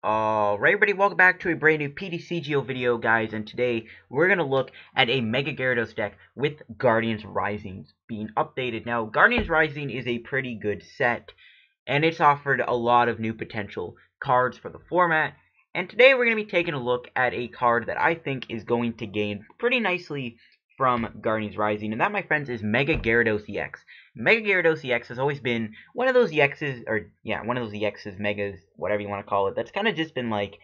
Alright everybody, welcome back to a brand new Ptcgo video, guys, and today we're going to look at a Mega Gyarados deck with Guardians Rising being updated. Now, Guardians Rising is a pretty good set, and it's offered a lot of new potential cards for the format, and today we're going to be taking a look at a card that I think is going to gain pretty nicely from Guardians Rising, and that, my friends, is Mega Gyarados-EX. Mega Gyarados-EX has always been one of those EXs, one of those EXs, Megas, whatever you want to call it, that's kind of just been like,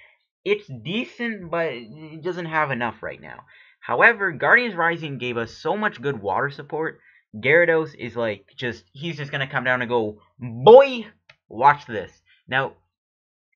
it's decent, but it doesn't have enough right now. However, Guardians Rising gave us so much good water support. Gyarados is like, he's just going to come down and go, boy, watch this. Now,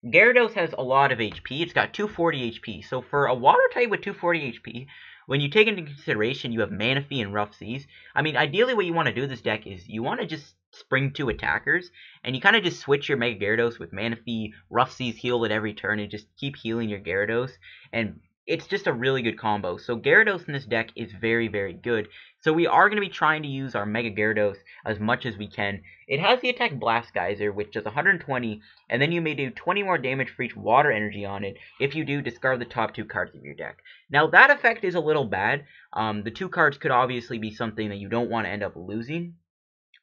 Gyarados has a lot of HP. It's got 240 HP. So for a water type with 240 HP, when you take into consideration you have Manaphy and Rough Seas, I mean, ideally what you want to do with this deck is you want to just spring two attackers, and you kind of just switch your Mega Gyarados with Manaphy, Rough Seas heal at every turn, and just keep healing your Gyarados, and it's just a really good combo. So Gyarados in this deck is very, very good. So we are going to be trying to use our Mega Gyarados as much as we can. It has the attack Blast Geyser, which does 120, and then you may do 20 more damage for each water energy on it. If you do, discard the top two cards of your deck. Now, that effect is a little bad. The two cards could obviously be something that you don't want to end up losing,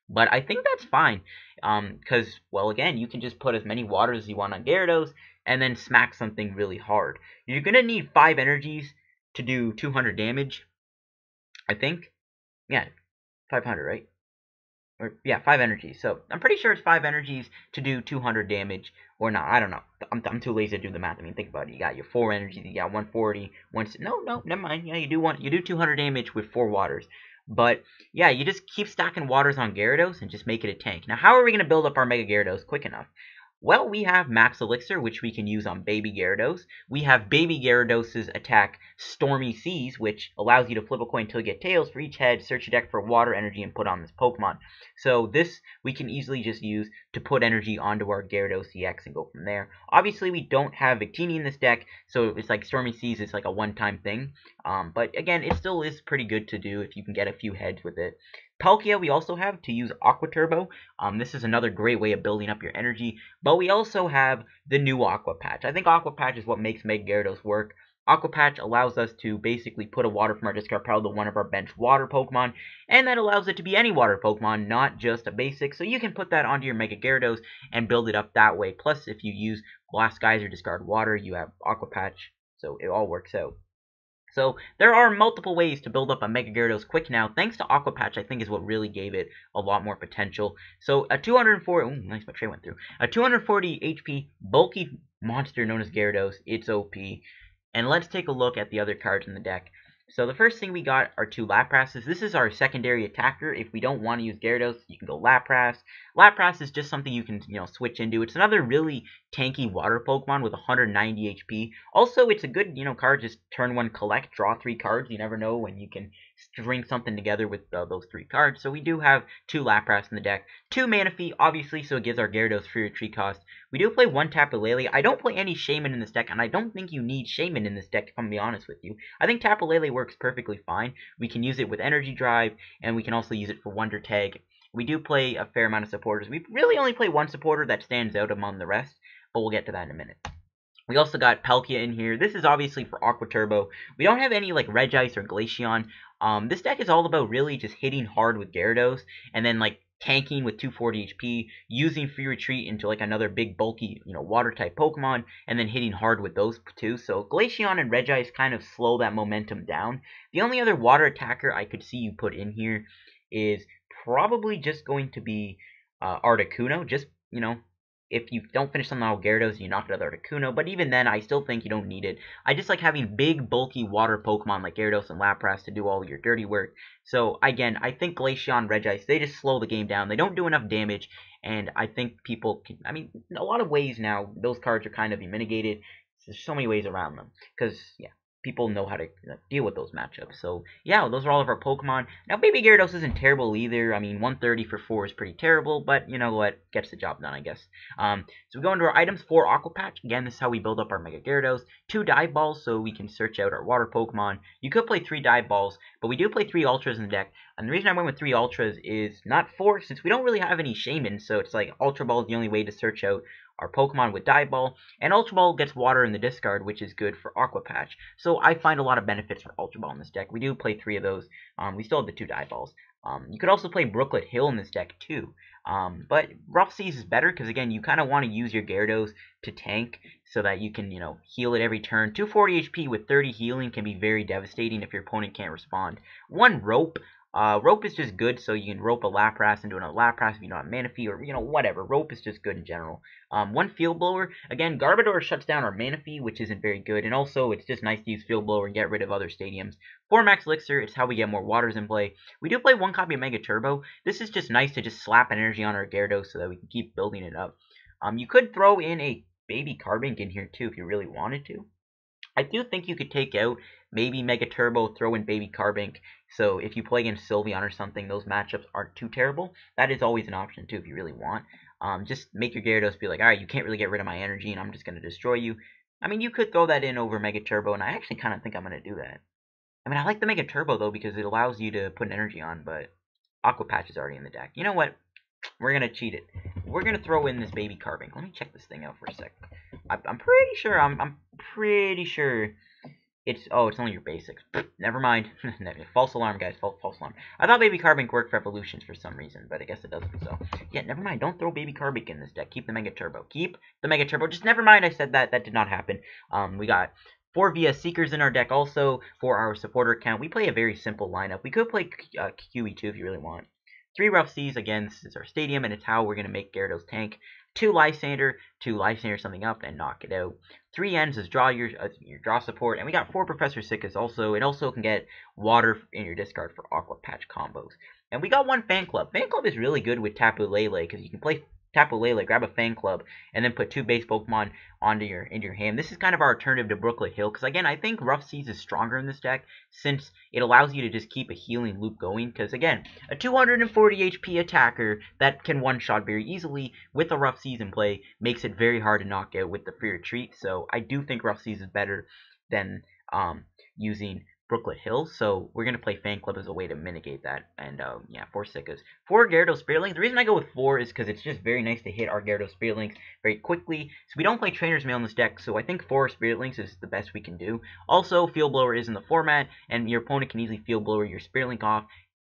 but I think that's fine, because, well, again, you can just put as many waters as you want on Gyarados, and then smack something really hard. You're going to need 5 energies to do 200 damage, I think. Yeah, 500, right? Or, yeah, 5 energies. So, I'm pretty sure it's 5 energies to do 200 damage, or not. I don't know. I'm too lazy to do the math. I mean, think about it. You got your 4 energies, you got 140, no, never mind. Yeah, you do 200 damage with 4 waters. But, yeah, you just keep stacking waters on Gyarados and just make it a tank. Now, how are we going to build up our Mega Gyarados quick enough? Well, we have Max Elixir, which we can use on Baby Gyarados. We have Baby Gyarados' attack, Stormy Seas, which allows you to flip a coin until you get tails. For each head, search your deck for water energy and put on this Pokemon. So this we can easily just use to put energy onto our Gyarados EX and go from there. Obviously, we don't have Victini in this deck, so it's like Stormy Seas is like a one-time thing. But again, it still is pretty good to do if you can get a few heads with it. Palkia we also have to use Aqua Turbo. This is another great way of building up your energy. But we also have the new Aqua Patch. I think Aqua Patch is what makes Mega Gyarados work. Aqua Patch allows us to basically put a water from our discard pile to one of our bench water Pokemon, and that allows it to be any water Pokemon, not just a basic, so you can put that onto your Mega Gyarados and build it up that way. Plus, if you use Blast Geyser, discard water, you have Aqua Patch, so it all works out. So, there are multiple ways to build up a Mega Gyarados quick now. Thanks to Aqua Patch, I think, is what really gave it a lot more potential. So, a 240... Ooh, nice, my tray went through. A 240 HP bulky monster known as Gyarados. It's OP. And let's take a look at the other cards in the deck. So, the first thing we got are 2 Laprases. This is our secondary attacker. If we don't want to use Gyarados, you can go Lapras. Lapras is just something you can, switch into. It's another really tanky water Pokemon with 190 HP. Also, it's a good, card. Just turn 1, collect, draw 3 cards. You never know when you can string something together with those 3 cards. So we do have 2 Lapras in the deck. 2 Manaphy, obviously, so it gives our Gyarados free retreat cost. We do play 1 Tapu Lele. I don't play any Shaman in this deck, and I don't think you need Shaman in this deck, if I'm be honest with you. I think Tapu Lele works perfectly fine. We can use it with Energy Drive, and we can also use it for Wonder Tag. We do play a fair amount of supporters. We really only play 1 supporter that stands out among the rest, but we'll get to that in a minute. We also got Palkia in here. This is obviously for Aqua Turbo. We don't have any like Regice or Glaceon. This deck is all about really just hitting hard with Gyarados, and then like tanking with 240 HP, using free retreat into like another big bulky, water type Pokemon, and then hitting hard with those two. So Glaceon and Regice kind of slow that momentum down. The only other water attacker I could see you put in here is probably just going to be Articuno. Just, if you don't finish something out with Gyarados, you knock it out with Articuno, but even then, I still think you don't need it. I just like having big, bulky water Pokemon like Gyarados and Lapras to do all your dirty work. So, again, I think Glaceon, Regice, they just slow the game down. They don't do enough damage, and I think people can, in a lot of ways now, those cards are kind of mitigated. There's so many ways around them, because, yeah, people know how to deal with those matchups. So, yeah, those are all of our Pokemon. Now, Baby Gyarados isn't terrible either. 130 for 4 is pretty terrible, but you know what? Gets the job done, I guess. So we go into our items. 4 Aqua Patch. Again, this is how we build up our Mega Gyarados. 2 Dive Balls, so we can search out our water Pokemon. You could play 3 Dive Balls, but we do play 3 Ultras in the deck. And the reason I went with 3 Ultras is not 4, since we don't really have any Shamans, so it's like Ultra Ball is the only way to search out our Pokemon with Dive Ball, and Ultra Ball gets water in the discard, which is good for Aqua Patch. So I find a lot of benefits for Ultra Ball in this deck. We do play 3 of those. We still have the 2 Dive Balls. You could also play Brooklet Hill in this deck too. But Rough Seas is better because, again, you kind of want to use your Gyarados to tank so that you can, heal it every turn. 240 HP with 30 healing can be very devastating if your opponent can't respond. 1 Rope. Rope is just good, so you can rope a Lapras into another Lapras if you don't have Manaphy, or, whatever. Rope is just good in general. 1 Field Blower. Again, Garbodor shuts down our Manaphy, which isn't very good, and also it's just nice to use Field Blower and get rid of other stadiums. 4 Max Elixir, it's how we get more waters in play. We do play 1 copy of Mega Turbo. This is just nice to just slap an energy on our Gyarados so that we can keep building it up. You could throw in a Baby Carbink in here too if you really wanted to. I do think you could take out maybe Mega Turbo, throw in Baby Carbink, so if you play against Sylveon or something, those matchups aren't too terrible. That is always an option too if you really want. Just make your Gyarados be like, alright, you can't really get rid of my energy and I'm just going to destroy you. I mean, you could throw that in over Mega Turbo, and I actually kind of think I'm going to do that. I mean, I like the Mega Turbo though because it allows you to put an energy on, but Aqua Patch is already in the deck. You know what? We're going to cheat it. We're going to throw in this Baby Carbink. Let me check this thing out for a sec. I'm pretty sure, I'm pretty sure it's only your basics. Never mind. False alarm, guys. False alarm. I thought Baby Carbink worked for evolutions for some reason, but I guess it doesn't, so. Yeah, never mind. Don't throw Baby Carbink in this deck. Keep the Mega Turbo. Keep the Mega Turbo. Just never mind I said that. That did not happen. We got 4 VS Seekers in our deck also for our supporter account. We play a very simple lineup. We could play QE2 if you really want. 3 Rough Seas, again, this is our stadium, and it's how we're going to make Gyarados tank. 2 Lysandre something up and knock it out. 3 Ends is draw your draw support, and we got 4 Professor Sycamore also. It also can get water in your discard for Aqua Patch combos. And we got 1 Fan Club. Fan Club is really good with Tapu Lele because you can play Tapu Lele, grab a Fan Club, and then put 2 base Pokemon into your hand. This is kind of our alternative to Brooklet Hill, because again, I think Rough Seas is stronger in this deck, since it allows you to just keep a healing loop going, because again, a 240 HP attacker that can one-shot very easily with a Rough Seas in play makes it very hard to knock out with the Free Retreat, so I do think Rough Seas is better than using Brooklet Hill, so we're going to play Fan Club as a way to mitigate that, and yeah, 4 Sickas. 4 Gyarados Spirit Links. The reason I go with 4 is because it's just very nice to hit our Gyarados Spirit Links very quickly, so we don't play Trainer's Mail in this deck, so I think 4 Spirit Links is the best we can do. Also, Field Blower is in the format, and your opponent can easily Field Blower your Spirit Link off,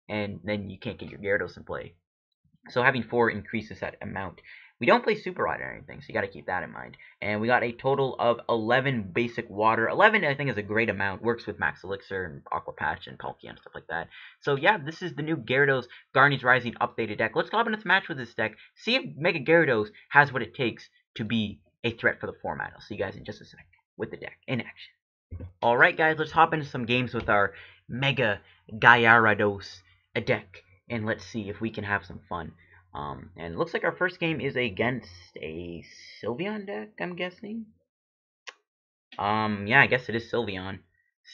and then you can't get your Gyarados in play. So having 4 increases that amount. We don't play Super Rod or anything, so you got to keep that in mind. And we got a total of 11 basic water. 11, I think, is a great amount. Works with Max Elixir and Aqua Patch and Palkia and stuff like that. So, yeah, this is the new Gyarados Guardians Rising updated deck. Let's go up in this match with this deck. See if Mega Gyarados has what it takes to be a threat for the format. I'll see you guys in just a sec with the deck in action. Alright, guys, let's hop into some games with our Mega Gyarados deck. And let's see if we can have some fun. And it looks like our first game is against a Sylveon deck, I'm guessing. Yeah, I guess it is Sylveon,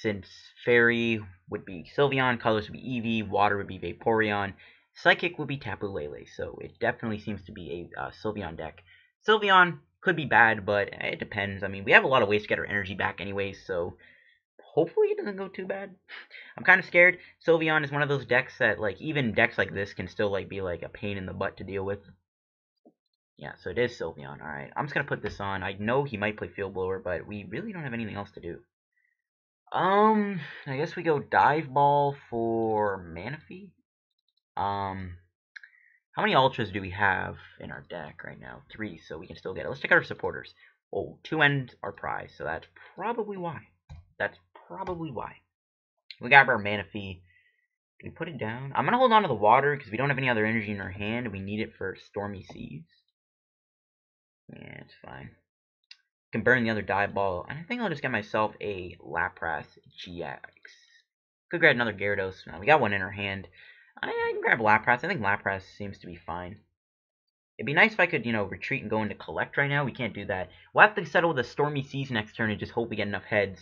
since Fairy would be Sylveon, Colors would be Eevee, Water would be Vaporeon, Psychic would be Tapu Lele, so it definitely seems to be a Sylveon deck. Sylveon could be bad, but it depends. I mean, we have a lot of ways to get our energy back anyways, so hopefully it doesn't go too bad. I'm kind of scared. Sylveon is one of those decks that, like, even decks like this can still, like, be, like, a pain in the butt to deal with. Yeah, so it is Sylveon. Alright, I'm just going to put this on. I know he might play Field Blower, but we really don't have anything else to do. I guess we go Dive Ball for Manaphy. How many Ultras do we have in our deck right now? 3, so we can still get it. Let's check out our supporters. Oh, 2 ends are prize, so that's probably why. That's probably why. We got our Manaphy. Can we put it down? I'm going to hold on to the water because we don't have any other energy in our hand. We need it for Stormy Seas. Yeah, it's fine. Can burn the other Dive Ball. And I think I'll just get myself a Lapras-GX. Could grab another Gyarados. We got 1 in our hand. I can grab Lapras. I think Lapras seems to be fine. It'd be nice if I could, retreat and go into Collect right now. We can't do that. We'll have to settle with a Stormy Seas next turn and just hope we get enough heads.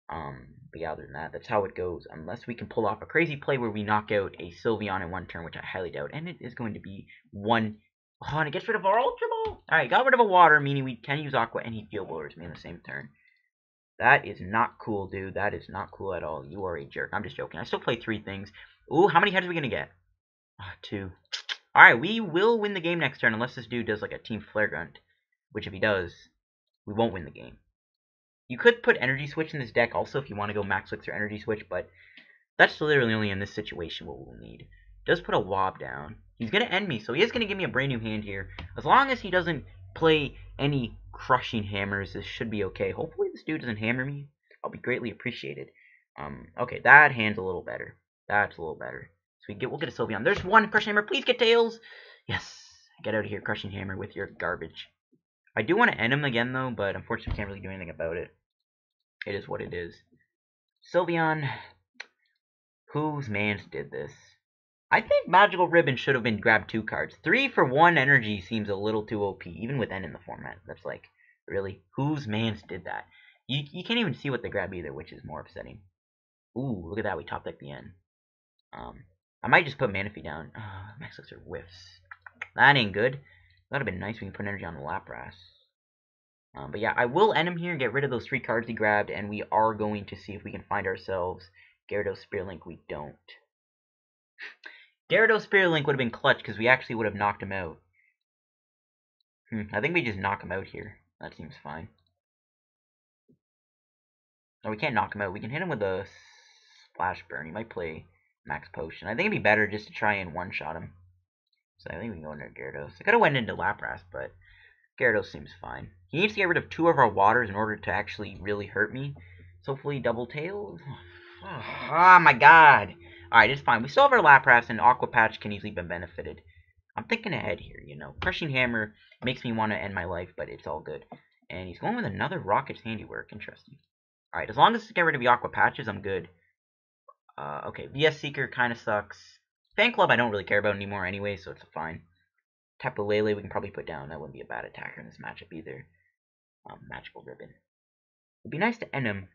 But yeah, other than that, that's how it goes. Unless we can pull off a crazy play where we knock out a Sylveon in 1 turn, which I highly doubt. And it is going to be 1. Oh, and it gets rid of our Ultra Ball! Alright, got rid of a water, meaning we can use Aqua, and he Field Blowers me in the same turn. That is not cool, dude. That is not cool at all. You are a jerk. I'm just joking. I still play 3 things. Ooh, how many heads are we gonna get? 2. Alright, we will win the game next turn unless this dude does like a Team Flare Grunt. Which if he does, we won't win the game. You could put Energy Switch in this deck also if you want to go Max Elixir Energy Switch, but that's literally only in this situation what we'll need. Does put a Wob down. He's going to end me, so he is going to give me a brand new hand here. As long as he doesn't play any Crushing Hammers, this should be okay. Hopefully this dude doesn't hammer me. I'll be greatly appreciated. Okay, that hand's a little better. That's a little better. So we'll get a Sylveon. There's one Crushing Hammer. Please get Tails. Yes. Get out of here, Crushing Hammer, with your garbage. I do want to end him again, though, but unfortunately can't really do anything about it. It is what it is. Sylveon. Whose mans did this? I think Magical Ribbon should have been grabbed 2 cards. 3 for 1 energy seems a little too OP, even with N in the format. That's like, really? Whose mans did that? You can't even see what they grab either, which is more upsetting. Ooh, look at that, we top deck the N. I might just put Manaphy down. Max Elixir whiffs. That ain't good. That would have been nice when you put energy on the Lapras. But yeah, I will end him here, get rid of those 3 cards he grabbed, and we are going to see if we can find ourselves Gyarados Spirit Link. We don't. Gyarados Spirit Link would have been clutch because we actually would have knocked him out. I think we just knock him out here. That seems fine. No, we can't knock him out. We can hit him with a Splash Burn. He might play Max Potion. I think it'd be better just to try and one-shot him. So I think we can go into Gyarados. I could have went into Lapras, but Gyarados seems fine. He needs to get rid of 2 of our waters in order to actually really hurt me. So hopefully double tails. Oh my god. Alright, it's fine. We still have our Lapras, and Aqua Patch can easily be benefited. I'm thinking ahead here, you know. Crushing Hammer makes me want to end my life, but it's all good. And he's going with another Rocket's Handiwork. Interesting. Alright, as long as I get rid of the Aqua Patches, I'm good. Okay, VS Seeker kind of sucks. Fan Club I don't really care about anymore anyway, so it's fine. Tapu Lele we can probably put down. That wouldn't be a bad attacker in this matchup either. Magical Ribbon. It'd be nice to end him.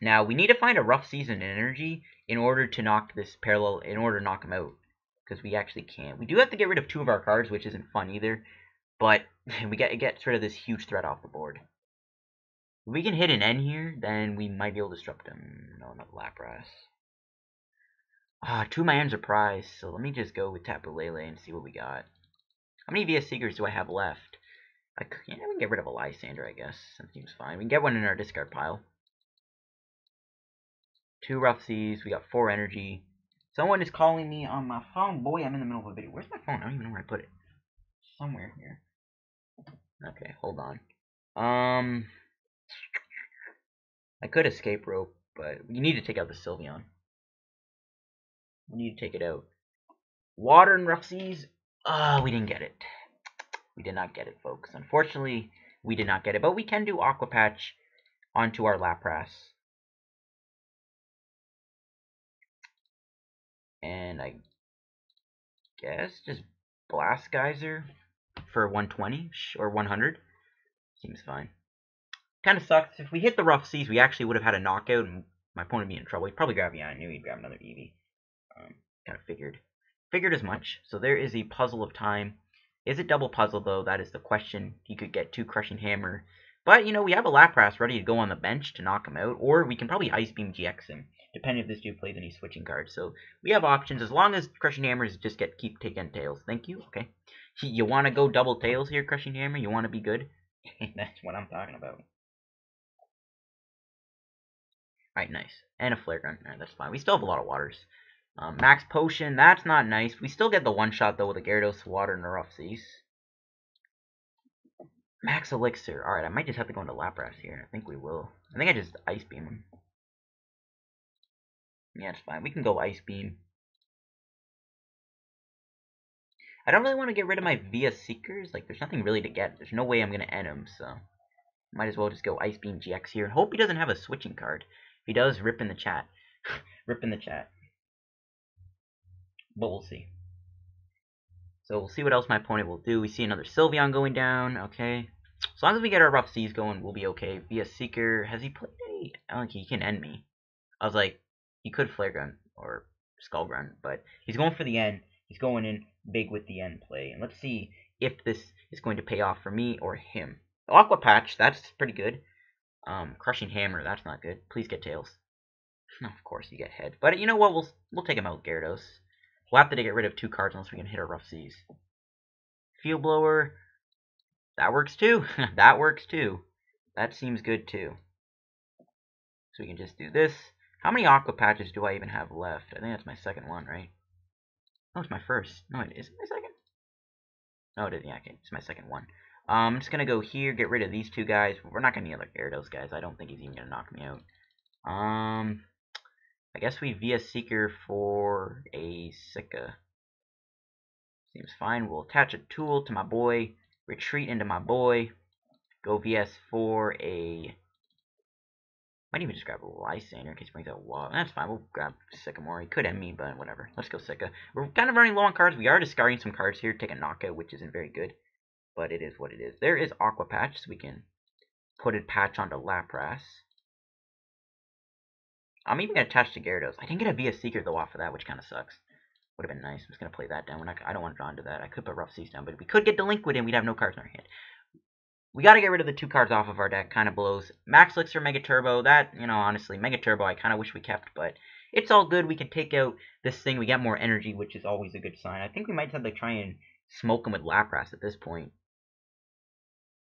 Now, we need to find a Rough Seas and Energy in order to knock this parallel, in order to knock him out. Because we actually can't. We do have to get rid of 2 of our cards, which isn't fun either. But we get rid of this huge threat off the board. If we can hit an N here, then we might be able to disrupt him. No, not Lapras. 2 of my N's are prized, so let me just go with Tapu Lele and see what we got. How many VS Seekers do I have left? We can get rid of a Lysandre, I guess. That seems fine. We can get one in our discard pile. 2 Rough Seas. We got 4 energy. Someone is calling me on my phone. Boy, I'm in the middle of a video. Where's my phone? I don't even know where I put it. Somewhere here. Okay, hold on. I could escape rope, but you need to take out the Sylveon. We need to take it out. Water and Rough Seas. We didn't get it. We did not get it, folks. Unfortunately, we did not get it. But we can do Aqua Patch onto our Lapras. And I guess just Blast Geyser for 120 or 100. Seems fine. Kind of sucks. If we hit the Rough Seas, we actually would have had a knockout, and my opponent would be in trouble. He'd probably grab, yeah, I knew he'd grab another Eevee. Kind of figured as much. So there is a puzzle of time. Is it double puzzle, though? That is the question. He could get 2 Crushing Hammer. But, you know, we have a Lapras ready to go on the bench to knock him out. Or we can probably Ice Beam GX him, depending if this dude plays any switching cards. So we have options. As long as Crushing Hammers just keep taking tails. Thank you. Okay. You want to go double tails here, Crushing Hammer? You want to be good? That's what I'm talking about. Alright, nice. And a Flare Gun. Alright, that's fine. We still have a lot of waters. Max Potion, that's not nice. We still get the one-shot, though, with a Gyarados, Water, and a Rough Seas. Max Elixir. Alright, I might just have to go into Lapras here. I think we will. I think I just Ice Beam him. Yeah, it's fine. We can go Ice Beam. I don't really want to get rid of my VS Seekers. Like, there's nothing really to get. There's no way I'm going to end him, so might as well just go Ice Beam GX here. And hope he doesn't have a switching card. If he does, rip in the chat. Rip in the chat. But we'll see. So we'll see what else my opponent will do. We see another Sylveon going down. Okay. As long as we get our Rough Seas going, we'll be okay. VS Seeker. Has he played any? I don't think he can end me. I was like, he could Flare Gun or Skull Grunt, but he's going for the end. He's going in big with the end play. And let's see if this is going to pay off for me or him. Aqua Patch, that's pretty good. Crushing Hammer, that's not good. Please get Tails. No, of course you get head. But you know what? We'll take him out, Gyarados. We'll have to get rid of 2 cards unless we can hit a Rough Seas. Field Blower. That works too. That works too. That seems good too. So we can just do this. How many Aqua Patches do I even have left? I think that's my second one, right? Oh, it's my first. No, it isn't my second. No, it is. Yeah, okay. It's my second one. I'm just gonna go here, get rid of these 2 guys. We're not gonna need other Gyarados guys. I don't think he's even gonna knock me out. I guess we VS Seeker for a Sika. Seems fine. We'll attach a tool to my boy. Retreat into my boy. Go VS for a... Might even just grab a Lysandre in case he brings out Wall. That's fine. We'll grab Sycamore. He could end me, but whatever. Let's go Sika. We're kind of running low on cards. We are discarding some cards here to take a knockout, which isn't very good. But it is what it is. There is Aqua Patch, so we can put a patch onto Lapras. I'm even going to attach to Gyarados. I didn't get a VS Seeker, though, off of that, which kind of sucks. Would have been nice. I'm just going to play that down. I don't want to draw into that. I could put Rough Seas down, but if we could get Delinquent in, we'd have no cards in our hand. We got to get rid of the 2 cards off of our deck. Kind of blows. Max Elixir, Mega Turbo. That, you know, honestly, Mega Turbo I kind of wish we kept, but it's all good. We can take out this thing. We get more energy, which is always a good sign. I think we might have to try and smoke him with Lapras at this point.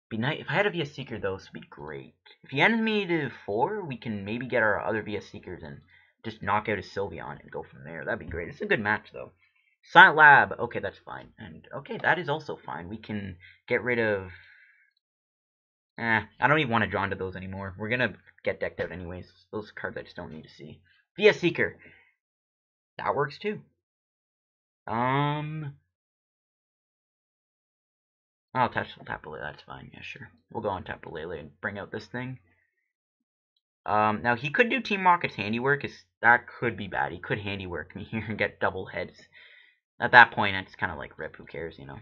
Be nice. If I had a VS Seeker, though, this would be great. If he ends me to 4, we can maybe get our other VS Seekers and just knock out his Sylveon and go from there. That'd be great. It's a good match, though. Silent Lab. Okay, that's fine. And, okay, that is also fine. We can get rid of... I don't even want to draw into those anymore. We're going to get decked out anyways. Those cards I just don't need to see. VS Seeker. That works, too. I'll attach Tapu Lele, that's fine, yeah, sure. We'll go on Tapu Lele and bring out this thing. Now he could do Team Rocket's Handiwork, that could be bad. He could Handiwork me here and get double heads. At that point, it's kind of like, rip, who cares, you know.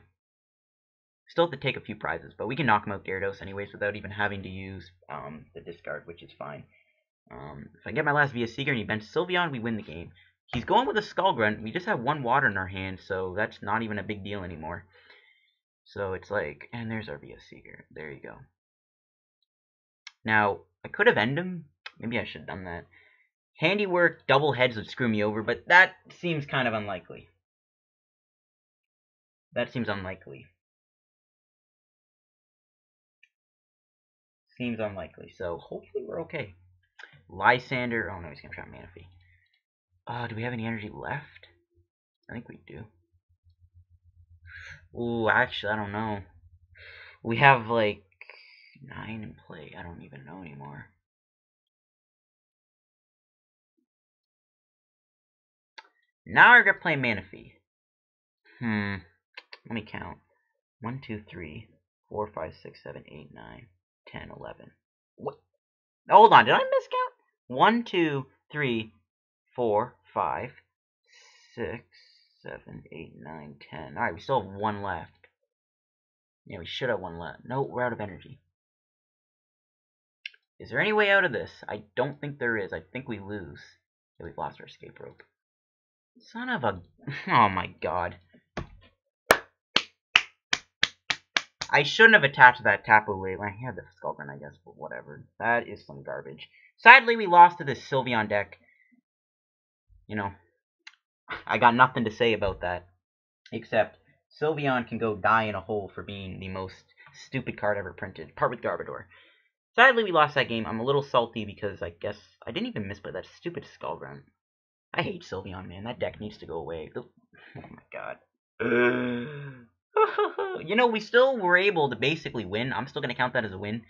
Still have to take a few prizes, but we can knock him out Gyarados anyways without even having to use the discard, which is fine. If I get my last VS Seeker and he benches Sylveon, we win the game. He's going with a Skull Grunt. We just have 1 water in our hand, so that's not even a big deal anymore. So it's like, and there's our VS Seeker. There you go. Now, I could have ended him. Maybe I should have done that. Handiwork, double heads would screw me over, but that seems kind of unlikely. That seems unlikely. Seems unlikely, so hopefully we're okay. Lysandre, oh no, he's going to try Manaphy. Do we have any energy left? I think we do. Ooh, actually, I don't know. We have, like, 9 in play. I don't even know anymore. Now we're gonna play Manaphy. Let me count. 1, 2, 3, 4, 5, 6, 7, 8, 9, 10, 11. What? Hold on, did I miscount? 1, 2, 3, 4, 5, 6, 7, 8, 9, 10. Alright, we still have 1 left. Yeah, we should have 1 left. No, we're out of energy. Is there any way out of this? I don't think there is. I think we lose. Yeah, we've lost our escape rope. Son of a... Oh my god. I shouldn't have attached that Tapu Lele. I had the Skull Grunt, I guess, but whatever. That is some garbage. Sadly, we lost to this Sylveon deck. You know, I got nothing to say about that. Except, Sylveon can go die in a hole for being the most stupid card ever printed. Part with Garbodor. Sadly, we lost that game. I'm a little salty because I guess I didn't even misplay that stupid Skull Grunt. I hate Sylveon, man. That deck needs to go away. Oh my god. You know, we still were able to basically win. I'm still going to count that as a win.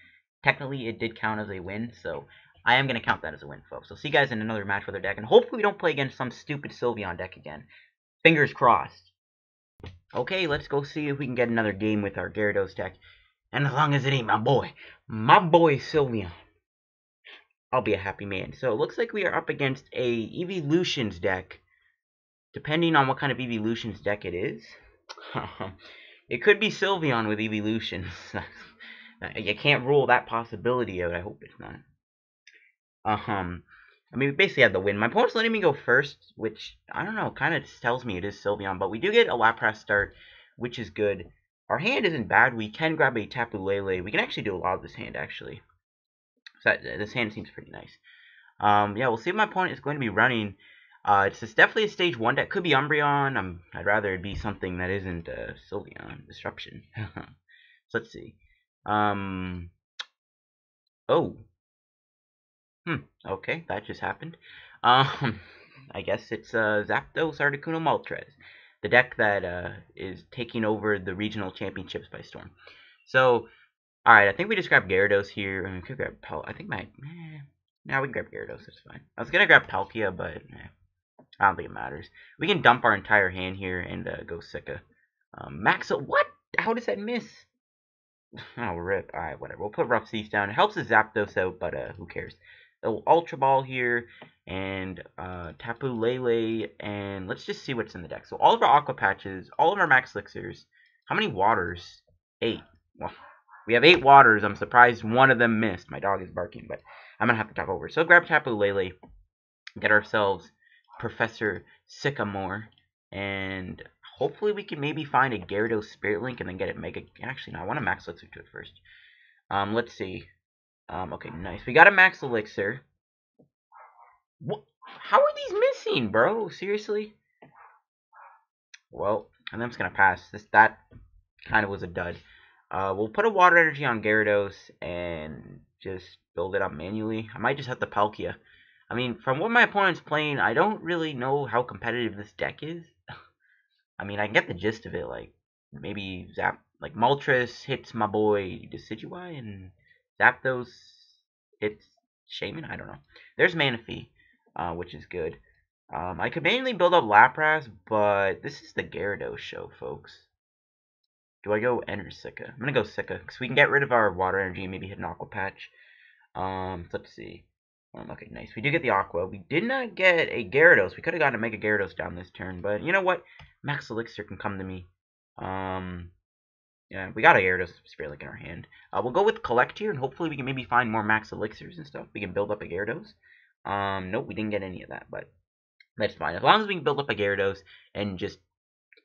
Technically, it did count as a win, so I am going to count that as a win, folks. So see you guys in another match with our deck, and hopefully we don't play against some stupid Sylveon deck again. Fingers crossed. Okay, let's go see if we can get another game with our Gyarados deck. And as long as it ain't my boy Sylveon, I'll be a happy man. So it looks like we are up against a Evolutions deck. Depending on what kind of Evolutions deck it is. It could be Sylveon with Evolutions. You can't rule that possibility out. I hope it's not. I mean, we basically had the win. My opponent's letting me go first, which, I don't know, kind of tells me it is Sylveon. But we do get a Lapras start, which is good. Our hand isn't bad. We can grab a Tapu Lele. We can actually do a lot of this hand, actually. So this hand seems pretty nice. Yeah, we'll see what my opponent is going to be running. It's definitely a stage 1 deck. Could be Umbreon. I'd rather it be something that isn't Sylveon Disruption. So let's see. Oh. Okay, that just happened. I guess it's Zapdos Articuno Moltres, the deck that is taking over the regional championships by storm. So, alright, I think we just grab Gyarados here. I mean, we could grab I think now we can grab Gyarados, that's fine. I was gonna grab Palkia, but I don't think it matters. We can dump our entire hand here and go Sika. What? How does that miss? Oh, rip. Alright, whatever. We'll put Rough Seas down. It helps us Zapdos out, but who cares? Ultra Ball here, and Tapu Lele, and let's just see what's in the deck. So all of our Aqua Patches, all of our Max Elixirs. How many Waters? 8. Well, we have 8 Waters. I'm surprised one of them missed. My dog is barking, but I'm going to have to talk over. So grab Tapu Lele, get ourselves Professor Sycamore, and hopefully we can maybe find a Gyarados Spirit Link and then get it Mega... Actually, no, I want a Max Elixir to it first. Let's see. Okay, nice. We got a Max Elixir. What? How are these missing, bro? Seriously? Well, and I'm just gonna pass. That kind of was a dud. We'll put a Water Energy on Gyarados and just build it up manually. I might just have the Palkia. I mean, from what my opponent's playing, I don't really know how competitive this deck is. I mean, I can get the gist of it. Like, maybe Moltres hits my boy Decidueye and Zapdos hits Shaman? I don't know. There's Manaphy, which is good. I could mainly build up Lapras, but this is the Gyarados show, folks. Do I go Enter Sika? I'm going to go Sika, because we can get rid of our Water Energy and maybe hit an Aqua Patch. Let's see. Okay, nice. We do get the Aqua. We did not get a Gyarados. We could have gotten a Mega Gyarados down this turn, but you know what? Max Elixir can come to me. Yeah, we got a Gyarados Spirit Link in our hand. We'll go with Collect here, and hopefully we can maybe find more Max Elixirs and stuff. We can build up a Gyarados. Nope, we didn't get any of that, but that's fine. As long as we can build up a Gyarados and just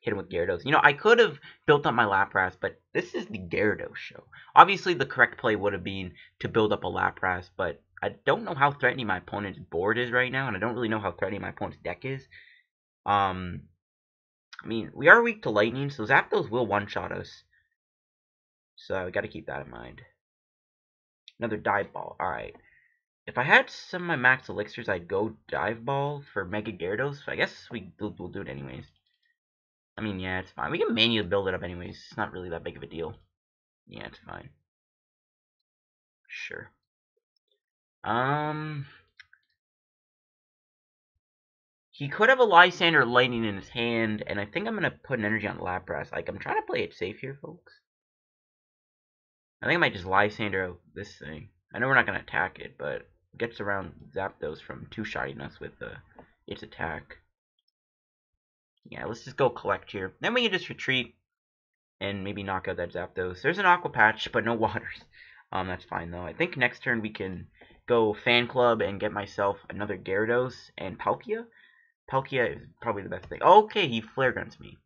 hit him with Gyarados. You know, I could have built up my Lapras, but this is the Gyarados show. Obviously, the correct play would have been to build up a Lapras, but I don't know how threatening my opponent's board is right now, and I don't really know how threatening my opponent's deck is. I mean, we are weak to Lightning, so Zapdos will one-shot us. So, we gotta keep that in mind. Another Dive Ball. Alright. If I had some of my Max Elixirs, I'd go Dive Ball for Mega Gyarados. I guess we'll do it anyways. I mean, yeah, it's fine. We can manually build it up anyways. It's not really that big of a deal. Yeah, it's fine. Sure. He could have a Lysandre Lightning in his hand, and I think I'm going to put an energy on Lapras. Like, I'm trying to play it safe here, folks. I think I might just Lysandre out this thing. I know we're not going to attack it, but it gets around Zapdos from two-shotting us with its attack. Yeah, let's just go collect here. Then we can just retreat and maybe knock out that Zapdos. There's an Aqua Patch, but no waters. That's fine, though. I think next turn we can go Fan Club and get myself another Gyarados and Palkia. Palkia is probably the best thing. Okay, he Flare Guns me.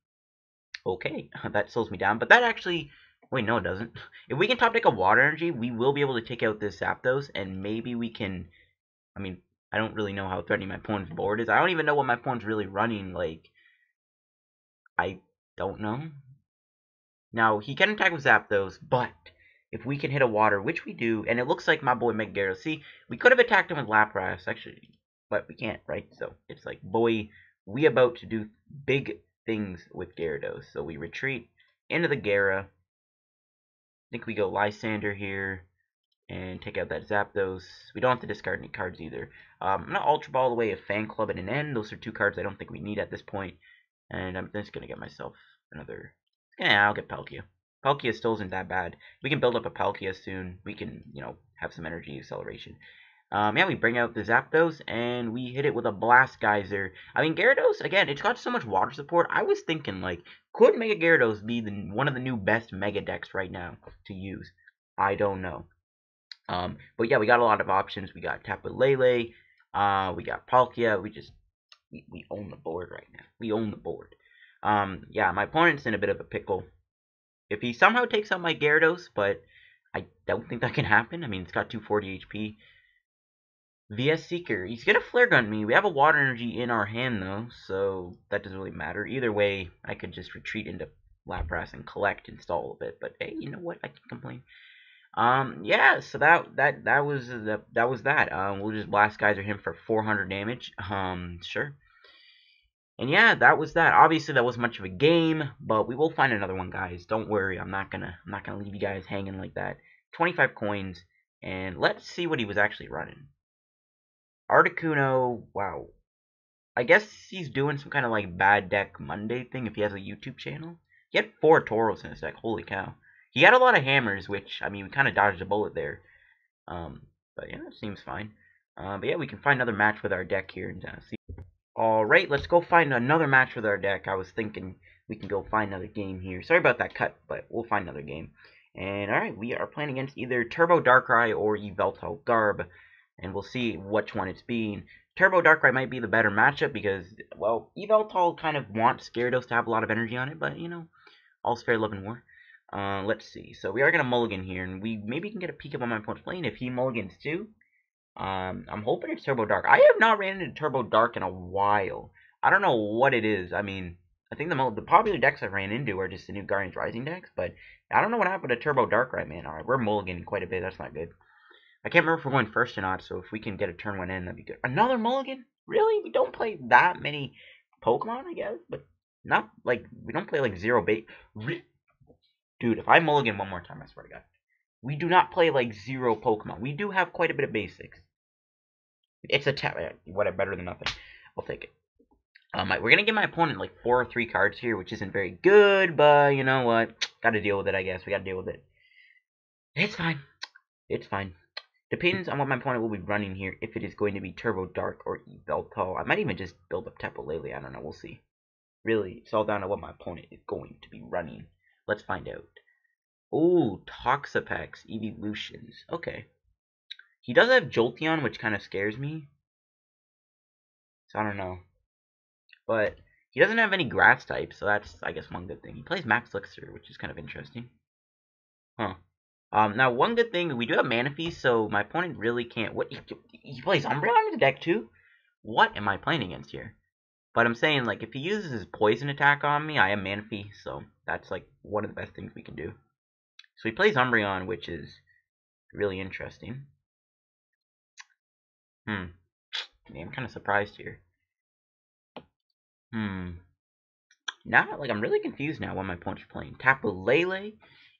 Okay, that slows me down. But that actually... Wait, no, it doesn't. If we can top deck a Water Energy, we will be able to take out this Zapdos, and maybe we can... I mean, I don't really know how threatening my opponent's board is. I don't even know what my opponent's really running. Like, I don't know. Now, he can attack with Zapdos, but if we can hit a Water, which we do, and it looks like my boy Mega Gyarados. See, we could have attacked him with Lapras, actually, but we can't, right? So, it's like, boy, we about to do big things with Gyarados. So, we retreat into the Gyara. I think we go Lysandre here and take out that Zapdos. We don't have to discard any cards either. I'm not Ultra Ball away a Fan Club and an N. Those are two cards I don't think we need at this point. And I'm just going to get myself another... Yeah, I'll get Palkia. Palkia still isn't that bad. We can build up a Palkia soon. We can, you know, have some energy acceleration. Yeah, we bring out the Zapdos, and we hit it with a Blast Geyser. I mean, Gyarados, again, it's got so much water support. I was thinking, like, could Mega Gyarados be one of the new best Mega decks right now to use? I don't know. But yeah, we got a lot of options. We got Tapu Lele, we got Palkia. We own the board right now. We own the board. Yeah, my opponent's in a bit of a pickle. If he somehow takes out my Gyarados, but I don't think that can happen. I mean, it's got 240 HP. VS Seeker. He's gonna Flare Gun me. We have a Water Energy in our hand, though, so that doesn't really matter. Either way, I could just retreat into Lapras and collect and stall a bit. But hey, you know what? I can complain. Yeah. So that was that. We'll just Blast Geyser him for 400 damage. Sure. And yeah, that was that. Obviously, that wasn't much of a game, but we will find another one, guys. Don't worry. I'm not gonna leave you guys hanging like that. 25 coins, and let's see what he was actually running. Articuno, wow. I guess he's doing some kind of like bad deck Monday thing if he has a YouTube channel. He had 4 Tauros in his deck, holy cow. He had a lot of hammers, which, I mean, we kind of dodged a bullet there. But yeah, it seems fine. But yeah, we can find another match with our deck here and see. Alright, let's go find another match with our deck. I was thinking we can go find another game here. Sorry about that cut, but we'll find another game. And alright, we are playing against either Turbo Darkrai or Yveltal Garb. And we'll see which one it's being. Turbo Darkrai might be the better matchup because, well, Yveltal kind of wants Gyarados to have a lot of energy on it, but, you know, all's fair, love, and war. Let's see. So we are going to mulligan here, and we maybe can get a peek of what my opponent's playing if he mulligans too. I'm hoping it's Turbo Dark. I have not ran into Turbo Dark in a while. I don't know what it is. I mean, I think the popular decks I've ran into are just the new Guardians Rising decks, but I don't know what happened to Turbo Dark right, man. Alright, we're mulliganing quite a bit. That's not good. I can't remember if we're going first or not, so if we can get a turn one in, that'd be good. Another mulligan? Really? We don't play that many Pokemon, I guess, but not, like, we don't play, like, zero bait. Dude, if I mulligan one more time, I swear to God. We do not play, like, zero Pokemon. We do have quite a bit of basics. It's a whatever, better than nothing. I'll take it. We're gonna give my opponent, like, 4 or 3 cards here, which isn't very good, but you know what? Gotta deal with it, I guess. We gotta deal with it. It's fine. It's fine. Depends on what my opponent will be running here, if it is going to be Turbo Dark or Yveltal. I might even just build up Tapu Lele, I don't know, we'll see. Really, it's all down to what my opponent is going to be running. Let's find out. Ooh, Toxapex Evolutions. Okay. He does have Jolteon, which kind of scares me. So I don't know. But he doesn't have any grass types, so that's, I guess, one good thing. He plays Max Elixir, which is kind of interesting. Huh. Now, one good thing, we do have Manaphy, so my opponent really can't... What? He plays Umbreon in his deck, too? What am I playing against here? But I'm saying, like, if he uses his Poison attack on me, I have Manaphy, so that's, like, one of the best things we can do. So he plays Umbreon, which is really interesting. Yeah, I'm kind of surprised here. Now, like, I'm really confused now what my opponent's playing. Tapu Lele?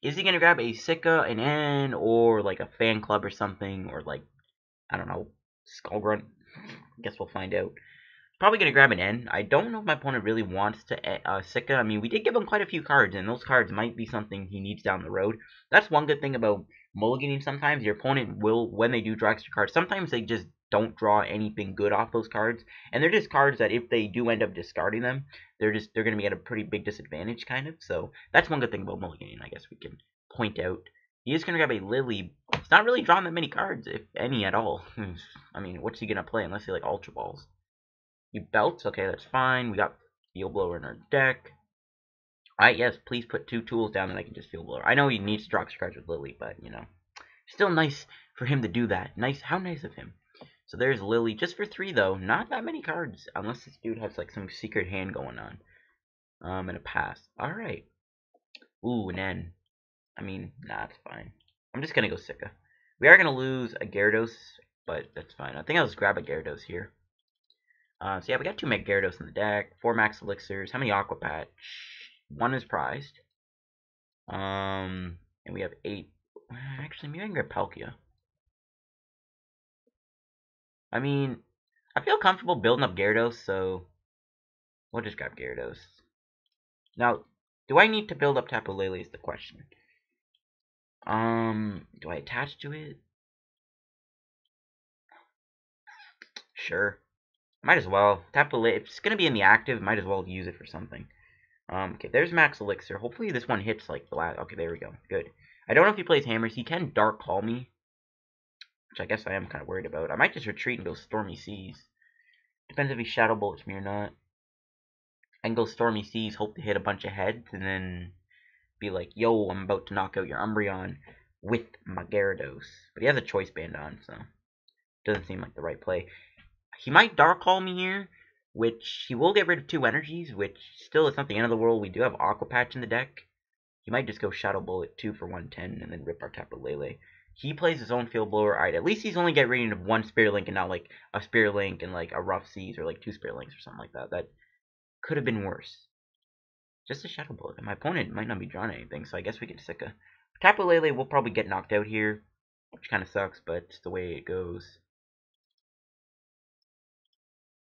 Is he going to grab a Sika, an N, or, like, a Fan Club or something? Or, like, I don't know, Skull Grunt? Guess we'll find out. Probably going to grab an N. I don't know if my opponent really wants to Sika. I mean, we did give him quite a few cards, and those cards might be something he needs down the road. That's one good thing about mulliganing sometimes. Your opponent will, when they do draw extra cards, sometimes they just don't draw anything good off those cards. And they're just cards that if they do end up discarding them, they're going to be at a pretty big disadvantage, kind of. So that's one good thing about mulliganing, I guess we can point out. He is going to grab a Lily. He's not really drawing that many cards, if any at all. I mean, what's he going to play unless he, like, Ultra Balls? You belts? Okay, that's fine. We got Field Blower in our deck. Alright, yes, please put 2 tools down that I can just Field Blower. I know he needs to draw extra cards with Lily, but, you know. Still nice for him to do that. Nice, how nice of him. So there's Lily, just for 3, though. Not that many cards, unless this dude has, like, some secret hand going on. And a pass. Alright. Ooh, an N. I mean, nah, it's fine. I'm just gonna go Sika. We are gonna lose a Gyarados, but that's fine. I think I'll just grab a Gyarados here. So yeah, we got 2 Mega Gyarados in the deck, 4 Max Elixirs. How many Aqua Patch? 1 is prized. And we have 8. Actually, maybe I can grab Palkia. I mean, I feel comfortable building up Gyarados, so we'll just grab Gyarados. Now, do I need to build up Tapu Lele is the question. Do I attach to it? Sure. Might as well. Tapu Lele, if it's gonna be in the active, might as well use it for something. Okay, there's Max Elixir. Hopefully this one hits like the last. Okay, there we go. Good. I don't know if he plays hammers. He can Dark Call me, which I guess I am kind of worried about. I might just retreat and go Stormy Seas. Depends if he Shadow Bolts me or not. I can go Stormy Seas, hope to hit a bunch of heads, and then be like, yo, I'm about to knock out your Umbreon with my Gyarados. But he has a Choice Band on, so. doesn't seem like the right play. He might Dark Call me here, which he will get rid of 2 energies, which still is not the end of the world. We do have Aqua Patch in the deck. He might just go Shadow Bullet 2 for 110 and then rip our Tapu Lele. He plays his own Field Blower. Alright, at least he's only getting rid of 1 Spirit Link and not like a Spirit Link and like a Rough Seas or like 2 Spirit Links or something like that. That could have been worse. Just a Shadow Bullet. My opponent might not be drawing anything, so I guess we can Sika. Tapu Lele will probably get knocked out here, which kind of sucks, but it's the way it goes.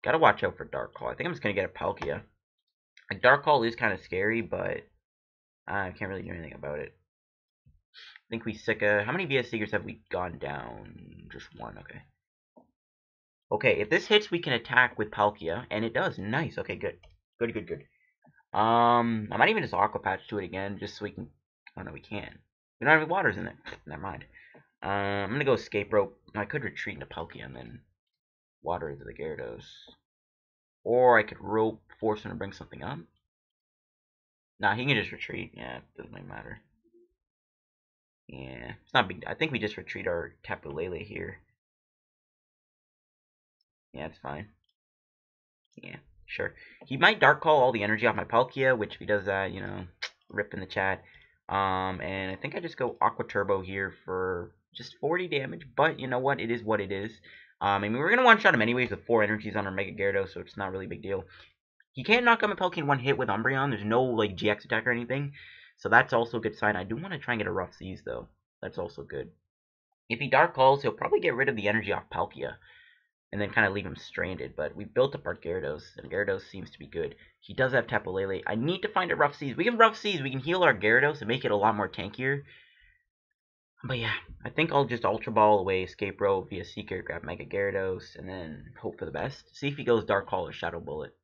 Gotta watch out for Dark Call. I think I'm just gonna get a Palkia. Like, Dark Call is kind of scary, but I can't really do anything about it. I think we Sika. How many VS Seekers have we gone down? Just 1, okay. Okay, if this hits, we can attack with Palkia, and it does. Nice. Okay, good. Good. I might even just Aqua Patch to it again, just so we can... Oh, no, we can. We don't have any waters in it. Never mind. I'm gonna go Escape Rope. I could retreat into Palkia and then water into the Gyarados. Or I could Rope, force him to bring something up. Nah, he can just retreat. Yeah, it doesn't really matter. Yeah, it's not big. I think we just retreat our Tapu Lele here. Yeah, it's fine. Yeah, sure. He might Dark Call all the energy off my Palkia, which if he does that, you know, rip in the chat. And I think I just go Aqua Turbo here for just 40 damage. But you know what? It is what it is. I mean, we're going to one-shot him anyways with 4 energies on our Mega Gyarados, so it's not really a big deal. He can't knock out my Palkia in 1 hit with Umbreon. There's no, like, GX attack or anything. So that's also a good sign. I do want to try and get a Rough Seas, though. That's also good. If he Dark Calls, he'll probably get rid of the energy off Palkia. And then kind of leave him stranded. But we built up our Gyarados, and Gyarados seems to be good. He does have Tapu Lele. I need to find a Rough Seas. We can Rough Seas. We can heal our Gyarados and make it a lot more tankier. But yeah, I think I'll just Ultra Ball away, Escape Rope via Seeker, grab Mega Gyarados, and then hope for the best. See if he goes Dark Call or Shadow Bullet.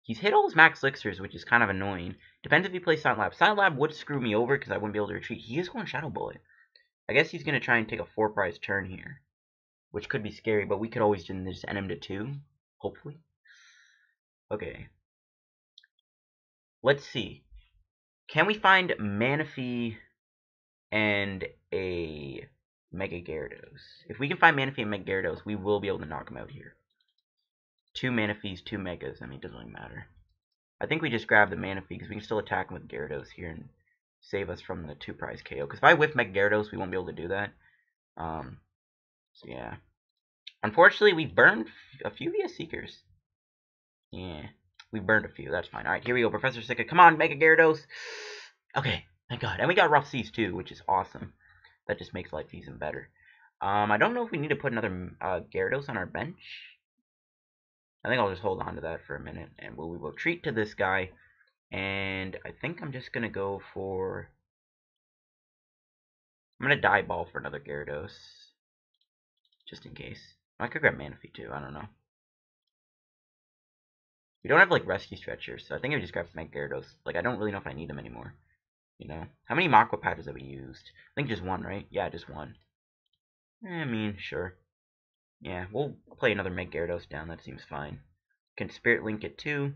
He's hit all his max elixirs, which is kind of annoying. Depends if he plays Silent Lab. Silent Lab would screw me over because I wouldn't be able to retreat. He is going Shadow Bullet. I guess he's going to try and take a 4-prize turn here, which could be scary, but we could always just end him to 2, hopefully. Okay. Let's see. Can we find Manaphy and a Mega Gyarados? If we can find Manaphy and Mega Gyarados, we will be able to knock him out here. 2 Manaphys, 2 Megas. I mean, it doesn't really matter. I think we just grab the Manaphy because we can still attack him with Gyarados here and save us from the 2-prize KO. Because if I whiff Mega Gyarados, we won't be able to do that. So yeah. Unfortunately, we burned a few VS Seekers. Yeah, we burned a few. That's fine. Alright, here we go. Professor Sycamore. Come on, Mega Gyarados. Okay, thank God. And we got Rough Seas too, which is awesome. That just makes life even better. I don't know if we need to put another Gyarados on our bench. I think I'll just hold on to that for a minute. And we will retreat to this guy. And I think I'm just going to go for... I'm going to Dive Ball for another Gyarados. Just in case. I could grab Manaphy too, I don't know. We don't have like rescue stretchers, so I think I just grab Mega Gyarados. Like, I don't really know if I need them anymore. You know? How many Aqua Patches have we used? I think just 1, right? Yeah, just 1. I mean, sure. Yeah, we'll play another Mega Gyarados down, that seems fine. Can Spirit Link it too.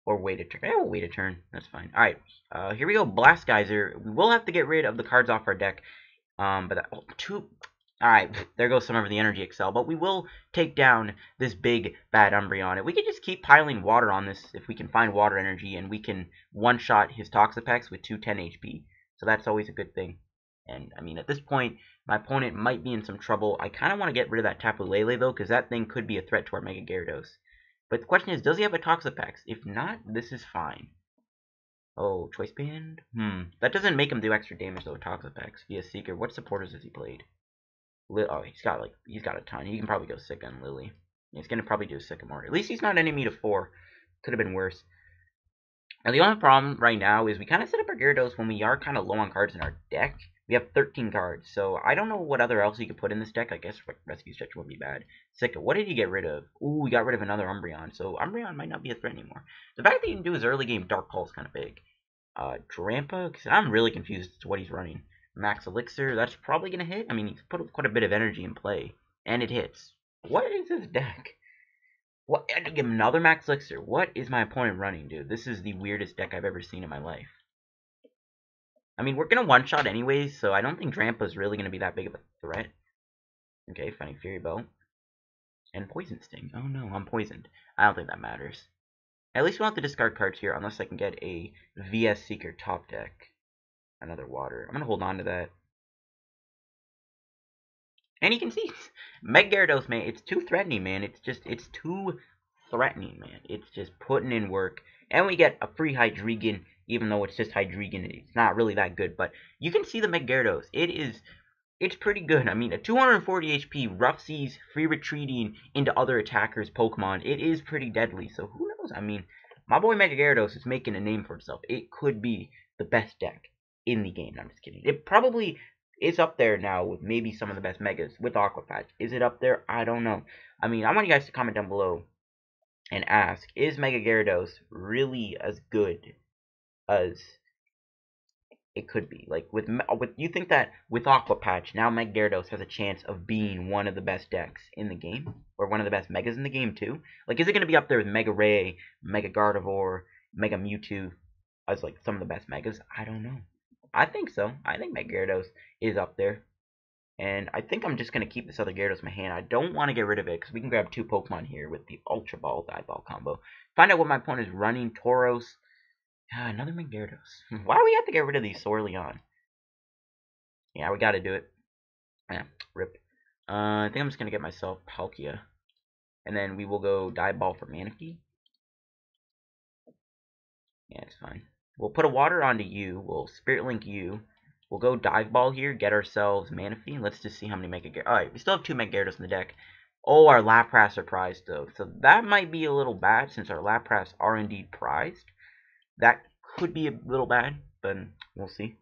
Or wait a turn. Yeah, we'll wait a turn. That's fine. Alright, here we go. Blast Geyser. We will have to get rid of the cards off our deck. But that, Alright, there goes some of the energy excel. But we will take down this big, bad Umbreon. If we could just keep piling water on this, if we can find water energy, and we can one-shot his Toxapex with 210 HP. So that's always a good thing. And, I mean, at this point, my opponent might be in some trouble. I kind of want to get rid of that Tapu Lele, though, because that thing could be a threat to our Mega Gyarados. But the question is, does he have a Toxapex? If not, this is fine. Oh, Choice Band? That doesn't make him do extra damage, though, Toxapex. Via Seeker. What supporters has he played? Oh, he's got a ton. He can probably go Sika and Lily. He's going to probably do Sycamore. At least he's not enemy to 4. Could have been worse. And the only problem right now is we kind of set up our Gyarados when we are kind of low on cards in our deck. We have 13 cards, so I don't know what other else you could put in this deck. I guess Rescue Stretch wouldn't be bad. Sika, what did he get rid of? Ooh, we got rid of another Umbreon, so Umbreon might not be a threat anymore. The fact that he can do his early game Dark Call is kind of big. Drampa, because I'm really confused as to what he's running. Max Elixir, that's probably going to hit. I mean, he's put quite a bit of energy in play, and it hits. What is this deck? What? I give him another Max Elixir. What is my opponent running, dude? This is the weirdest deck I've ever seen in my life. I mean, we're going to one-shot anyways, so I don't think Drampa's really going to be that big of a threat. Okay, Funny Fury Belt. And Poison Sting. Oh no, I'm poisoned. I don't think that matters. At least we don't have to discard cards here unless I can get a VS Seeker top deck. Another water. I'm gonna hold on to that. And you can see Mega Gyarados, man, it's too threatening, man. It's too threatening, man. It's just putting in work. And we get a free Hydreigon, even though it's just Hydreigon. It's not really that good, but you can see the Mega Gyarados. It's pretty good. I mean, a 240 HP Rough Seas free retreating into other attackers' Pokemon. It is pretty deadly. So who knows? I mean, my boy Mega Gyarados is making a name for himself. It could be the best deck in the game. No, I'm just kidding. It probably is up there now with maybe some of the best Megas with Aqua Patch. Is it up there? I don't know. I mean, I want you guys to comment down below and ask, is Mega Gyarados really as good as it could be? Like, with you think that with Aqua Patch, now Mega Gyarados has a chance of being one of the best decks in the game? Or one of the best Megas in the game, too? Like, is it going to be up there with Mega Ray, Mega Gardevoir, Mega Mewtwo as, like, some of the best Megas? I don't know. I think so. I think Mega Gyarados is up there. And I think I'm just going to keep this other Gyarados in my hand. I don't want to get rid of it, because we can grab 2 Pokemon here with the Ultra Ball, Dive Ball combo. Find out what my opponent is running. Tauros. Another Mega Gyarados. Why do we have to get rid of these Sorleon? Yeah, we got to do it. Rip. I think I'm just going to get myself Palkia. And then we will go Dive Ball for Manaphy. Yeah, it's fine. We'll put a water onto you. We'll Spirit Link you. We'll go Dive Ball here, get ourselves Manaphy. Let's just see how many Mega Gyarados. Alright, we still have 2 Mega Gyarados in the deck. Oh, our Lapras are prized, though. So that might be a little bad, since our Lapras are indeed prized. That could be a little bad, but we'll see.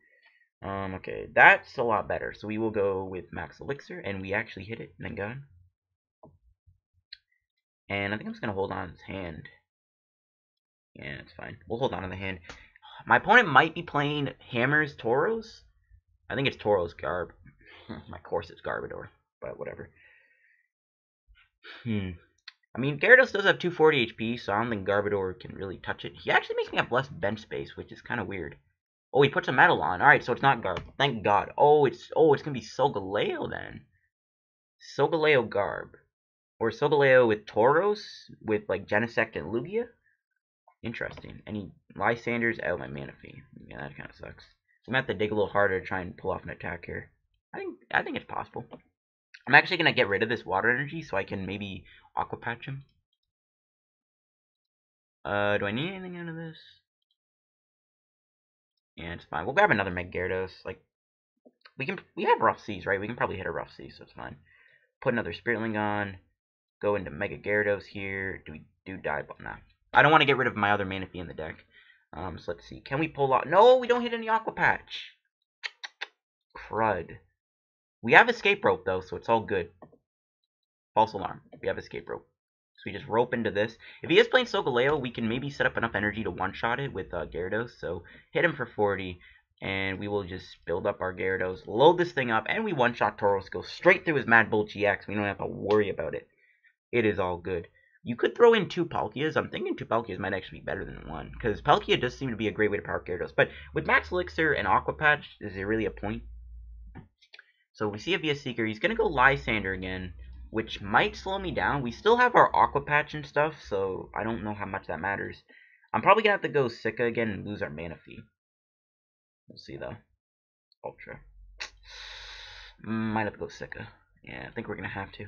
Okay, that's a lot better. So we will go with Max Elixir, and we actually hit it. Thank God. And I think I'm just going to hold on to his hand. Yeah, it's fine. We'll hold on to the hand. My opponent might be playing Hammer's Tauros. I think it's Tauros Garb. My course it's Garbodor, but whatever. I mean, Gyarados does have 240 HP, so I don't think Garbodor can really touch it. He actually makes me have less bench space, which is kind of weird. Oh, he puts a metal on. Alright, so it's not Garb. Thank God. Oh, it's gonna be Solgaleo then. Solgaleo Garb. Or Solgaleo with Tauros, with like Genesect and Lugia. Interesting. Any Lysandre's out my Manaphy. Yeah, that kind of sucks. I'm gonna have to dig a little harder to try and pull off an attack here. I think it's possible. I'm actually gonna get rid of this water energy so I can maybe Aqua Patch him. Do I need anything out of this? Yeah, it's fine. We'll grab another Mega Gyarados. Like, we have Rough Seas, right? We can probably hit a Rough Seas, so it's fine. Put another Spirit Link on. Go into Mega Gyarados here. Do we do Dive Ball? Nah. I don't want to get rid of my other Manaphy in the deck. So let's see. Can we pull off? No, we don't hit any Aqua Patch. Crud. We have Escape Rope, though, so it's all good. False alarm. We have Escape Rope. So we just rope into this. If he is playing Solgaleo, we can maybe set up enough energy to one-shot it with Gyarados. So hit him for 40, and we will just build up our Gyarados, load this thing up, and we one-shot Tauros, go straight through his Mad Bull GX. We don't have to worry about it. It is all good. You could throw in 2 Palkias. I'm thinking 2 Palkias might actually be better than 1, because Palkia does seem to be a great way to power Gyarados. But with Max Elixir and Aqua Patch, is there really a point? So we see a VS Seeker. He's going to go Lysandre again, which might slow me down. We still have our Aqua Patch and stuff, so I don't know how much that matters. I'm probably going to have to go Sika again and lose our Manaphy. We'll see, though. Ultra. Might have to go Sika. Yeah, I think we're going to have to.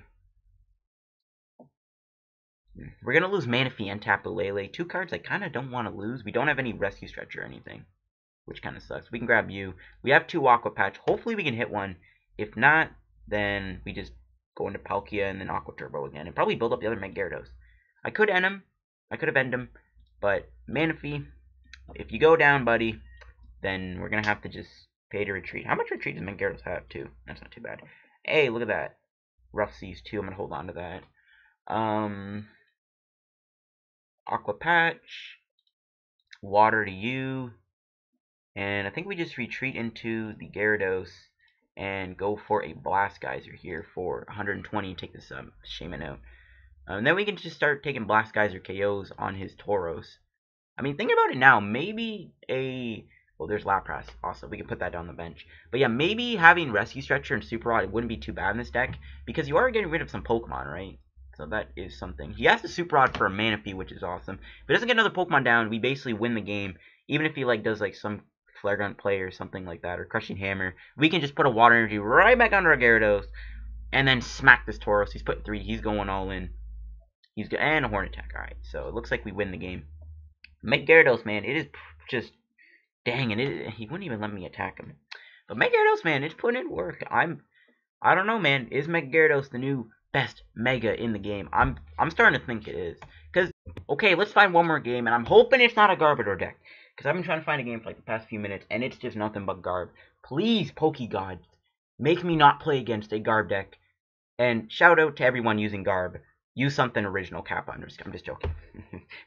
We're going to lose Manaphy and Tapu Lele. 2 cards I kind of don't want to lose. We don't have any Rescue Stretch or anything, which kind of sucks. We can grab you. We have 2 Aqua Patch. Hopefully we can hit one. If not, then we just go into Palkia and then Aqua Turbo again, and probably build up the other Mega Gyarados. I could end him. I could have ended him, but Manaphy, if you go down, buddy, then we're going to have to just pay to retreat. How much retreat does Mega Gyarados have, too? That's not too bad. Hey, look at that. Rough Seas, too. I'm going to hold on to that. Aqua Patch. Water to you. And I think we just retreat into the Gyarados and go for a Blast Geyser here for 120 and take this Shaman out. And then we can just start taking Blast Geyser KOs on his Tauros. I mean, think about it now. Maybe a Well, there's Lapras. Also, we can put that down the bench. But yeah, maybe having Rescue Stretcher and Super Rod wouldn't be too bad in this deck, because you are getting rid of some Pokemon, right? So that is something. He has the Super Rod for a Manaphy, which is awesome. If he doesn't get another Pokemon down, we basically win the game. Even if he like does like some Flare Gun play or something like that, or Crushing Hammer, we can just put a Water Energy right back under our Gyarados, and then smack this Tauros. He's putting 3. He's going all in. He's good. And a Horn Attack. Alright, so it looks like we win the game. Mega Gyarados, man, it is just... Dang, and he wouldn't even let me attack him. But Mega Gyarados, man, it's putting in work. I don't know, man. Is Mega Gyarados the new best Mega in the game? I'm starting to think it is. Because, okay, let's find one more game, and I'm hoping it's not a Garbodor deck. Because I've been trying to find a game for like the past few minutes, and it's just nothing but Garb. Please, Pokegods, make me not play against a Garb deck. And shout out to everyone using Garb. Use something original, Kappa. I'm just joking.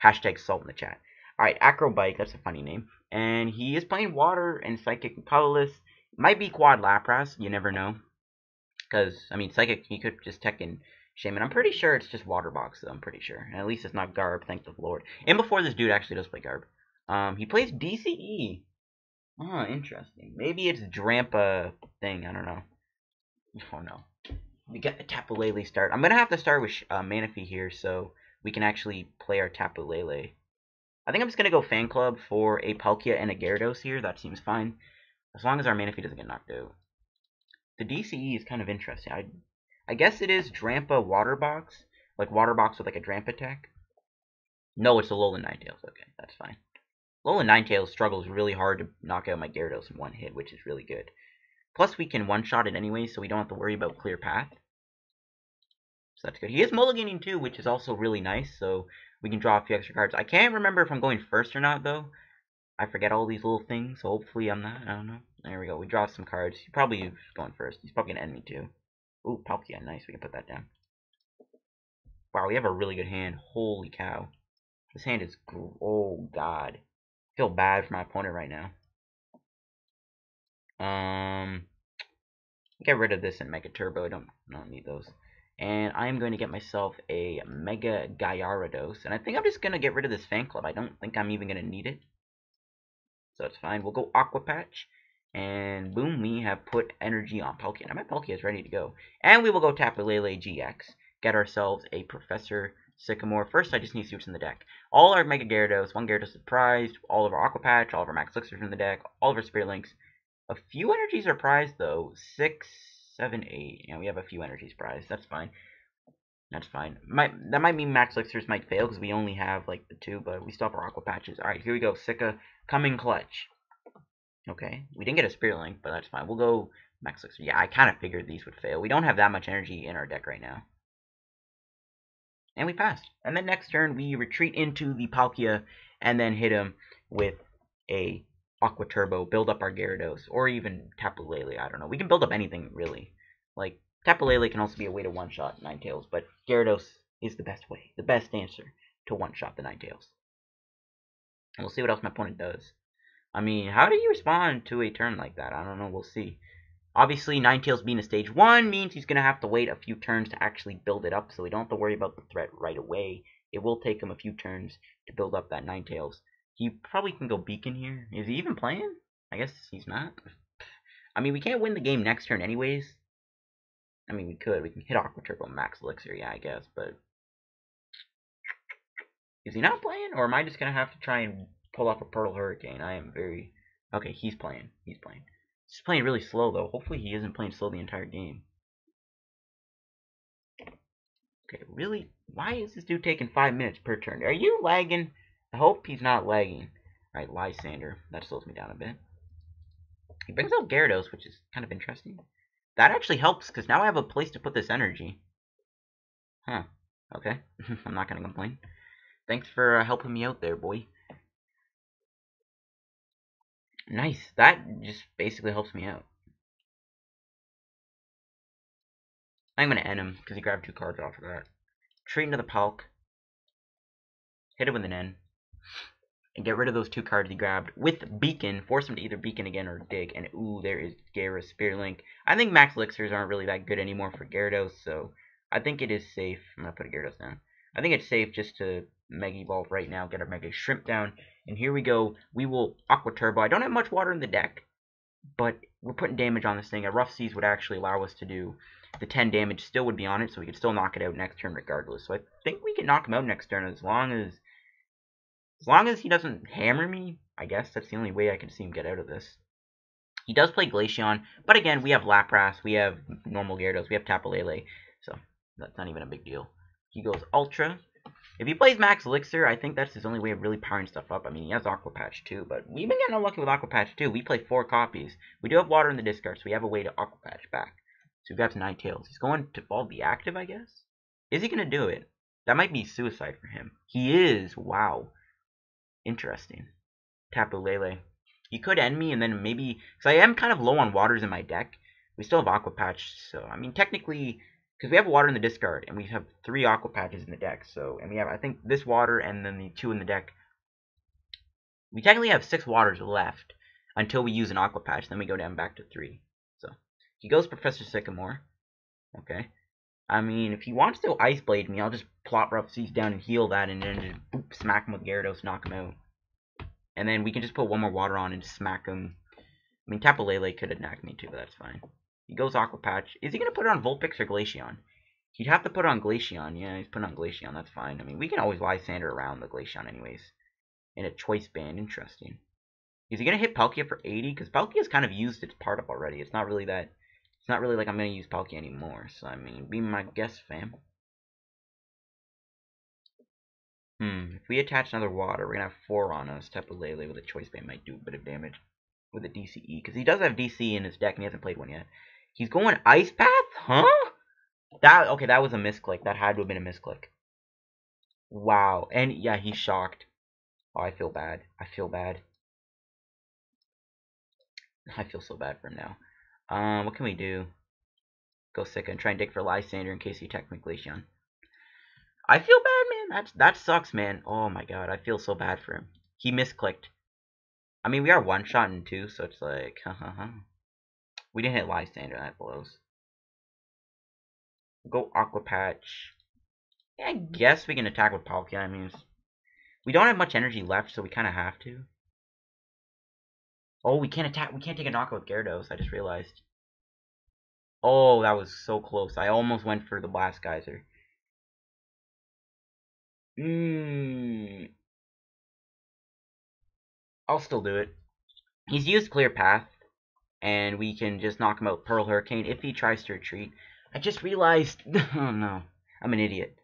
Hashtag salt in the chat. Alright, Acrobike, that's a funny name. And he is playing Water and Psychic and Colorless. Might be Quad Lapras, you never know. Because, I mean, Psychic, he could just tech in Shaman. I'm pretty sure it's just Water Box, though, I'm pretty sure. And at least it's not Garb, thank the Lord. And before this dude actually does play Garb. He plays DCE. Oh, interesting. Maybe it's Drampa thing, I don't know. Oh, no. We got the Tapu Lele start. I'm going to have to start with Manaphy here, so we can actually play our Tapu Lele. I think I'm just going to go Fan Club for a Palkia and a Gyarados here. That seems fine. As long as our Manaphy doesn't get knocked out. The DCE is kind of interesting. I guess it is Drampa Water Box. Like Water Box with like a Drampa attack. No, it's a Alolan Ninetales. Okay, that's fine. Alolan Ninetales struggles really hard to knock out my Gyarados in one hit, which is really good. Plus, we can one-shot it anyway, so we don't have to worry about clear path. So that's good. He is mulliganing too, which is also really nice, so we can draw a few extra cards. I can't remember if I'm going first or not, though. I forget all these little things, so hopefully I'm not. I don't know. There we go. We draw some cards. He probably is going first. He's probably going to end me, too. Ooh, Palkia. Nice. We can put that down. Wow, we have a really good hand. Holy cow. This hand is... Oh, God. I feel bad for my opponent right now. Get rid of this and Mega Turbo. I don't need those. And I'm going to get myself a Mega Gyarados. And I think I'm just going to get rid of this Fan Club. I don't think I'm even going to need it. So it's fine. We'll go Aqua Patch. And boom, we have put energy on Palkia. Now my Palkia is ready to go. And we will go Tapu Lele-GX. Get ourselves a Professor Sycamore. First, I just need to see what's in the deck. All our Mega Gyarados, one Gyarados is prized, all of our Aqua Patch, all of our Max Elixirs in the deck, all of our Spirit Links. A few energies are prized, though. 6, 7, 8. Yeah, we have a few energies prized. That's fine. That's fine. That might mean Max Elixirs might fail, because we only have, like, the 2, but we still have our Aqua Patches. Alright, here we go. Sika, coming clutch. Okay, we didn't get a Spirit Link, but that's fine. We'll go Max Elixir. Yeah, I kind of figured these would fail. We don't have that much energy in our deck right now. And we passed. And then next turn, we retreat into the Palkia, and then hit him with a Aqua Turbo, build up our Gyarados, or even Tapu Lele, I don't know. We can build up anything, really. Like, Tapu Lele can also be a way to one-shot Ninetales, but Gyarados is the best way, the best answer to one-shot the Ninetales. And we'll see what else my opponent does. I mean, how do you respond to a turn like that? I don't know, we'll see. Obviously, Ninetales being a stage 1 means he's going to have to wait a few turns to actually build it up, so we don't have to worry about the threat right away. It will take him a few turns to build up that Ninetales. He probably can go Beacon here. Is he even playing? I guess he's not. I mean, we can't win the game next turn anyways. I mean, we could. We can hit Aqua Turbo Max Elixir, yeah, I guess, but... Is he not playing? Or am I just going to have to try and pull off a Pearl Hurricane? I am very... Okay, he's playing. He's playing. He's playing really slow, though. Hopefully he isn't playing slow the entire game. Okay, really? Why is this dude taking 5 minutes per turn? Are you lagging? I hope he's not lagging. Alright, Lysandre. That slows me down a bit. He brings out Gyarados, which is kind of interesting. That actually helps, because now I have a place to put this energy. Huh. Okay. I'm not going to complain. Thanks for helping me out there, boy. Nice. That just basically helps me out. I'm going to end him, because he grabbed 2 cards off of that. Retreat into the Palk. Hit it with an N. And get rid of those 2 cards he grabbed with Beacon. Force him to either Beacon again or Dig. And ooh, there is Gyarados Spirit Link. I think Max Elixirs aren't really that good anymore for Gyarados, so I think it is safe. I'm going to put a Gyarados down. I think it's safe just to Mega Evolve right now, get our Mega Shrimp down, and here we go. We will Aqua Turbo. I don't have much water in the deck, but we're putting damage on this thing. A Rough Seas would actually allow us to do the 10 damage, still would be on it, so we could still knock it out next turn regardless. So I think we can knock him out next turn as long as he doesn't hammer me. I guess that's the only way I can see him get out of this. He does play Glaceon, but again, we have Lapras, we have normal Gyarados, we have Tapu Lele, so that's not even a big deal. He goes Ultra. If he plays Max Elixir, I think that's his only way of really powering stuff up. I mean, he has Aqua Patch too, but we've been getting unlucky with Aqua Patch too. We play 4 copies. We do have water in the discard, so we have a way to Aqua Patch back. So we've got to Ninetales. He's going to Evolve the Active, I guess? Is he going to do it? That might be suicide for him. He is. Wow. Interesting. Tapu Lele. He could end me, and then maybe... Because I am kind of low on waters in my deck. We still have Aqua Patch, so... I mean, technically... Because we have water in the discard, and we have 3 Aqua Patches in the deck, so... And we have, I think, this water, and then the 2 in the deck. We technically have 6 waters left, until we use an Aqua Patch, then we go down back to 3. So, he goes Professor Sycamore. Okay. I mean, if he wants to Ice Blade me, I'll just plop Rough Seas down and heal that, and then just boop, smack him with Gyarados, knock him out. And then we can just put 1 more water on and smack him. I mean, Tapu Lele could have knocked me too, but that's fine. He goes Aqua Patch. Is he going to put it on Vulpix or Glaceon? He'd have to put it on Glaceon. Yeah, he's putting on Glaceon. That's fine. I mean, we can always Lysandre around the Glaceon anyways. In a choice band. Interesting. Is he going to hit Palkia for 80? Because Palkia's kind of used its part up already. It's not really that... It's not really like I'm going to use Palkia anymore. So, I mean, be my guess, fam. If we attach another water, we're going to have 4 on us. Tapu Lele with a choice band might do a bit of damage with a DCE. Because he does have DC in his deck and he hasn't played one yet. He's going Ice Path? Huh? Okay, that was a misclick. That had to have been a misclick. Wow. And, yeah, he's shocked. Oh, I feel bad. I feel bad. I feel so bad for him now. What can we do? Go Sika and try and dig for Lysandre in case he attacks me Glaceon. I feel bad, man. That sucks, man. Oh my god, I feel so bad for him. He misclicked. I mean, we are one-shotting too, so it's like, We didn't hit Lysandre, that blows. Go Aqua Patch. Yeah, I guess we can attack with Palkia. I mean, we don't have much energy left, so we kind of have to. Oh, we can't attack. We can't take a knockout with Gyarados. I just realized. Oh, that was so close. I almost went for the Blast Geyser. I'll still do it. He's used Clear Path, and we can just knock him out Pearl Hurricane if he tries to retreat. I just realized... Oh, no. I'm an idiot.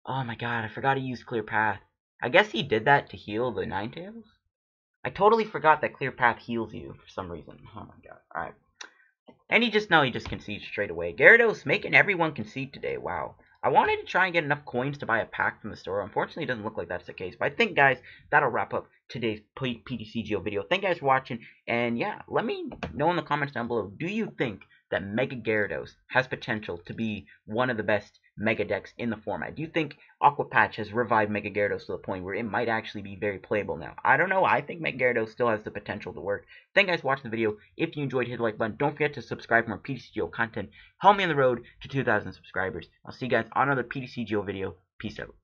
Oh, my god. I forgot he used Clear Path. I guess he did that to heal the Ninetales? I totally forgot that Clear Path heals you for some reason. Oh, my god. Alright. And he just concedes straight away. Gyarados making everyone concede today. Wow. I wanted to try and get enough coins to buy a pack from the store. Unfortunately, it doesn't look like that's the case. But I think, guys, that'll wrap up today's Ptcgo video. Thank you guys for watching. And, yeah, let me know in the comments down below. Do you think that Mega Gyarados has potential to be one of the best Mega decks in the format? Do you think Aqua Patch has revived Mega Gyarados to the point where it might actually be very playable now? I don't know. I think Mega Gyarados still has the potential to work. Thank you guys for watching the video. If you enjoyed, hit the like button. Don't forget to subscribe for more Ptcgo content. Help me on the road to 2,000 subscribers. I'll see you guys on another Ptcgo video. Peace out.